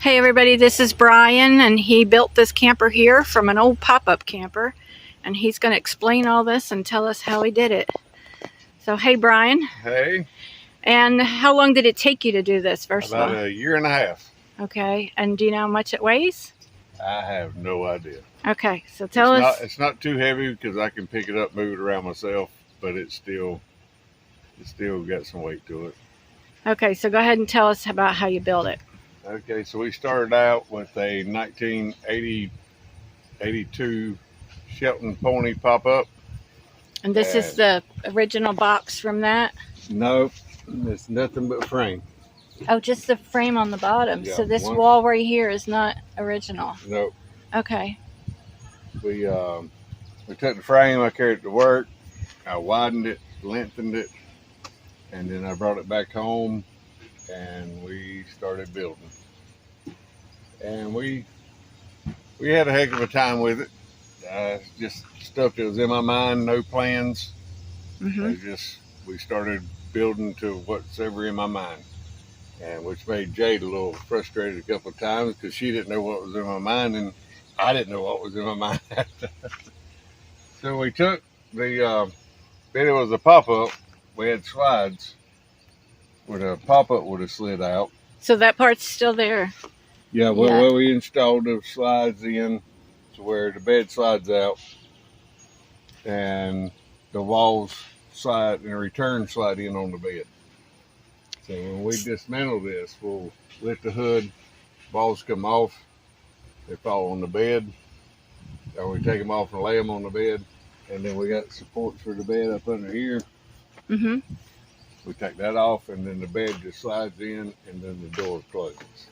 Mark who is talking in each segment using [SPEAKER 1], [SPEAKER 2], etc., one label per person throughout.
[SPEAKER 1] Hey everybody, this is Brian, and he built this camper here from an old pop-up camper, and he's going to explain all this and tell us how he did it. So hey Brian.
[SPEAKER 2] Hey.
[SPEAKER 1] And how long did it take you to do this, first of all?
[SPEAKER 2] About a year and a half.
[SPEAKER 1] Okay, and do you know how much it weighs?
[SPEAKER 2] I have no idea.
[SPEAKER 1] Okay, so tell us.
[SPEAKER 2] It's not too heavy because I can pick it up, move it around myself, but it's still got some weight to it.
[SPEAKER 1] Okay, so go ahead and tell us about how you built it.
[SPEAKER 2] Okay, so we started out with a 1982 Shelton Pony pop-up.
[SPEAKER 1] And this is the original box from that?
[SPEAKER 2] No, it's nothing but frame.
[SPEAKER 1] Oh, just the frame on the bottom.
[SPEAKER 2] Yeah,
[SPEAKER 1] so this wall right here is not original.
[SPEAKER 2] Nope.
[SPEAKER 1] Okay.
[SPEAKER 2] We took the frame, I carried it to work, I widened it, lengthened it, and then I brought it back home and we started building. And we had a heck of a time with it. Just stuff that was in my mind, no plans. We started building to what's ever in my mind, and which made Jade a little frustrated a couple of times because she didn't know what was in my mind and I didn't know what was in my mind. So we took the then it was a pop-up. We had slides where the pop-up would have slid out.
[SPEAKER 1] So that part's still there.
[SPEAKER 2] Yeah, well, we installed the slides in to where the bed slides out and the walls slide and the return slide in on the bed. So when we dismantle this, we'll lift the hood, balls come off, they fall on the bed, or we take them off and lay them on the bed, and then we got supports for the bed up under here. We take that off, and then the bed just slides in, and then the door closes.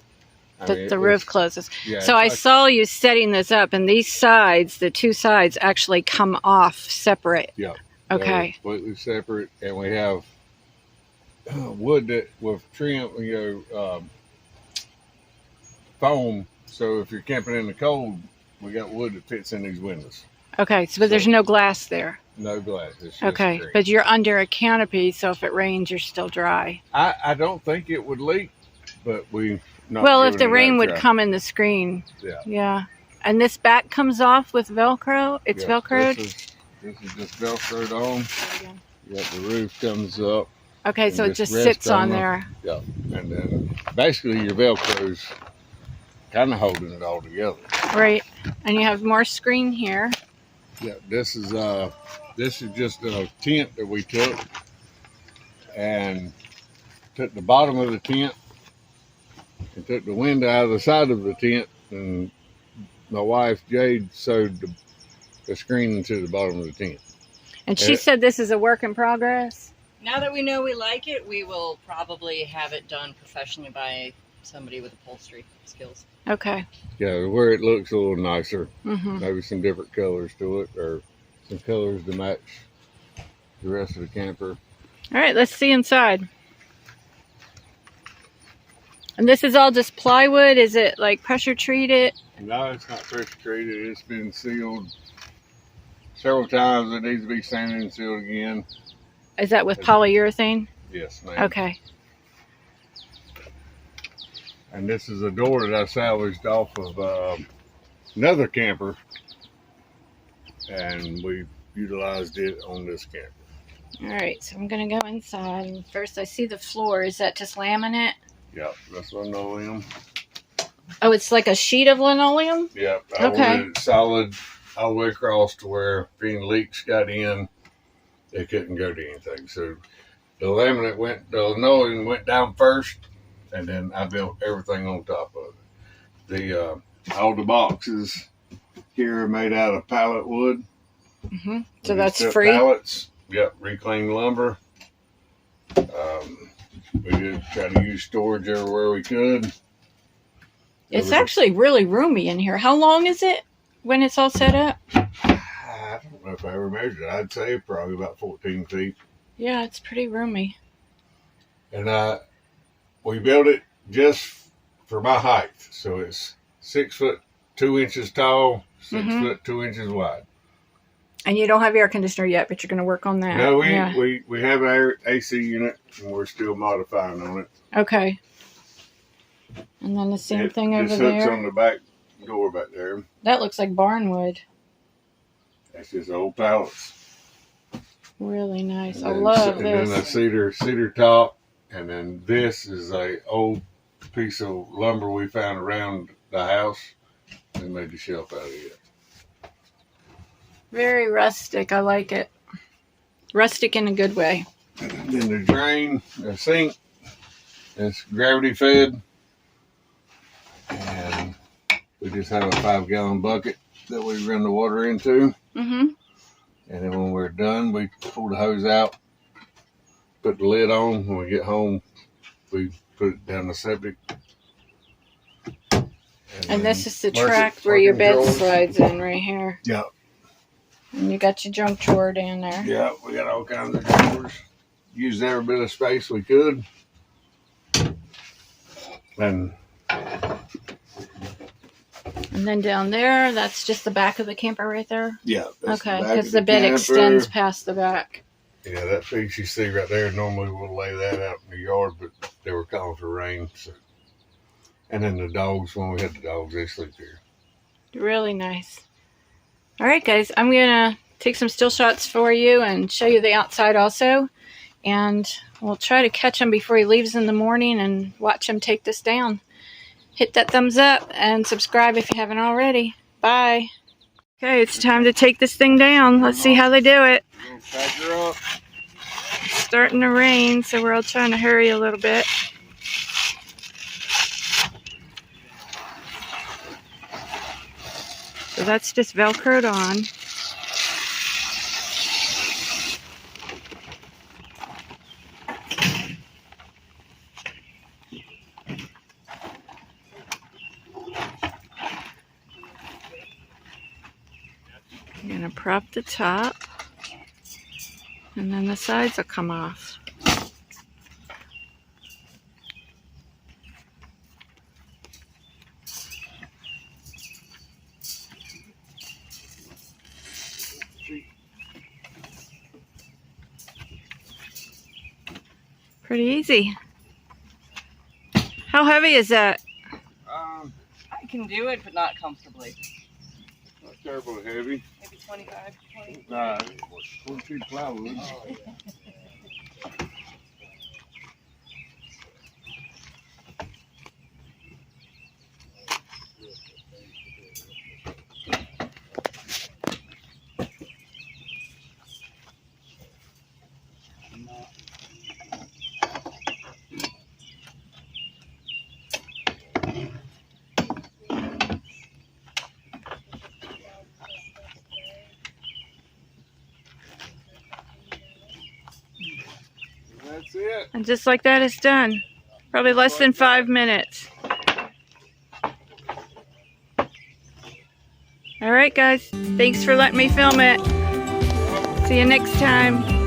[SPEAKER 1] The roof closes. Yeah, so I saw you setting this up, and these sides, the two sides, actually come off separate.
[SPEAKER 2] Yeah.
[SPEAKER 1] Okay.
[SPEAKER 2] Completely separate, and we have wood that with trim, foam. So if you're camping in the cold, we got wood that fits in these windows.
[SPEAKER 1] Okay, so there's no glass there.
[SPEAKER 2] No glass. It's just
[SPEAKER 1] okay,
[SPEAKER 2] screen.
[SPEAKER 1] But you're under a canopy, so if it rains, you're still dry.
[SPEAKER 2] I don't think it would leak, but
[SPEAKER 1] well, if the rain would come in the screen.
[SPEAKER 2] Yeah.
[SPEAKER 1] Yeah. And this back comes off with Velcro? It's Velcroed?
[SPEAKER 2] This is just Velcroed on. Yeah, the roof comes up.
[SPEAKER 1] Okay, so it just sits on there.
[SPEAKER 2] Yeah, and then basically your Velcro's kind of holding it all together.
[SPEAKER 1] Right, and you have more screen here.
[SPEAKER 2] Yeah, this is just a tent that we took and took the bottom of the tent and took the window out of the side of the tent, and my wife Jade sewed the screen into the bottom of the tent.
[SPEAKER 1] And she said this is a work in progress.
[SPEAKER 3] Now that we know we like it, we will probably have it done professionally by somebody with upholstery skills.
[SPEAKER 1] Okay.
[SPEAKER 2] Yeah, where it looks a little nicer. Maybe some different colors to it, or some colors to match the rest of the camper.
[SPEAKER 1] All right, let's see inside. And this is all just plywood? Is it like pressure treated?
[SPEAKER 2] No, it's not pressure treated. It's been sealed several times. It needs to be sanded and sealed again.
[SPEAKER 1] Is that with polyurethane?
[SPEAKER 2] Yes, ma'am.
[SPEAKER 1] Okay.
[SPEAKER 2] And this is a door that I salvaged off of another camper, and we utilized it on this camper.
[SPEAKER 1] All right, so I'm going to go inside. And first, I see the floor. Is that just laminate?
[SPEAKER 2] Yeah, that's linoleum.
[SPEAKER 1] Oh, it's like a sheet of linoleum?
[SPEAKER 2] Yeah, I wanted it solid all the way across to where if any leaks got in, they couldn't go to anything. So the linoleum went down first, and then I built everything on top of it. All the boxes here are made out of pallet wood.
[SPEAKER 1] So that's free?
[SPEAKER 2] Pallets. Yep, reclaimed lumber. We did try to use storage everywhere we could.
[SPEAKER 1] It's actually really roomy in here. How long is it when it's all set up?
[SPEAKER 2] I don't know if I ever measured it. I'd say probably about 14 feet.
[SPEAKER 1] Yeah, it's pretty roomy.
[SPEAKER 2] And we built it just for my height. So it's 6 foot 2 inches tall, 6 foot 2 inches wide.
[SPEAKER 1] And you don't have air conditioner yet, but you're going to work on that.
[SPEAKER 2] No, we have an AC unit, and we're still modifying on it.
[SPEAKER 1] Okay. And then the same thing
[SPEAKER 2] It
[SPEAKER 1] over
[SPEAKER 2] just hooks
[SPEAKER 1] there.
[SPEAKER 2] on the back door back there.
[SPEAKER 1] That looks like barnwood.
[SPEAKER 2] That's just old pallets.
[SPEAKER 1] Really nice.
[SPEAKER 2] And
[SPEAKER 1] I
[SPEAKER 2] then,
[SPEAKER 1] love
[SPEAKER 2] and then a
[SPEAKER 1] this.
[SPEAKER 2] cedar top, and then this is a old piece of lumber we found around the house and made the shelf out of it.
[SPEAKER 1] Very rustic. I like it. Rustic in a good way.
[SPEAKER 2] Then the drain, the sink, it's gravity fed, and we just have a 5-gallon bucket that we run the water into.
[SPEAKER 1] Mm-hmm.
[SPEAKER 2] And then when we're done, we pull the hose out, put the lid on. When we get home, we put it down the septic.
[SPEAKER 1] And this is the track where your bed slides in right here.
[SPEAKER 2] Yeah.
[SPEAKER 1] And you got your junk drawer down there.
[SPEAKER 2] Yeah, we got all kinds of drawers. Used every bit of space we could. And
[SPEAKER 1] then down there, that's just the back of the camper right there?
[SPEAKER 2] yeah.
[SPEAKER 1] Okay, because the bed extends past the back.
[SPEAKER 2] Yeah, that piece you see right there, normally we'll lay that out in the yard, but they were calling for rain. So. And then the dogs, when we had the dogs, they sleep here.
[SPEAKER 1] Really nice. All right, guys, I'm going to take some still shots for you and show you the outside also. And we'll try to catch him before he leaves in the morning and watch him take this down. Hit that thumbs up and subscribe if you haven't already. Bye. Okay, it's time to take this thing down. Let's see how they do it.
[SPEAKER 2] Pack her up.
[SPEAKER 1] It's starting to rain, so we're all trying to hurry a little bit. So that's just Velcroed on. I'm going to prop the top, and then the sides will come off. Pretty easy. How heavy is that?
[SPEAKER 3] I can do it, but not comfortably.
[SPEAKER 2] Not terribly heavy.
[SPEAKER 3] Maybe 25, 20.
[SPEAKER 2] Nah, 22 plywood. That's it.
[SPEAKER 1] And just like that, it's done. Probably less than 5 minutes. All right, guys. Thanks for letting me film it. See you next time.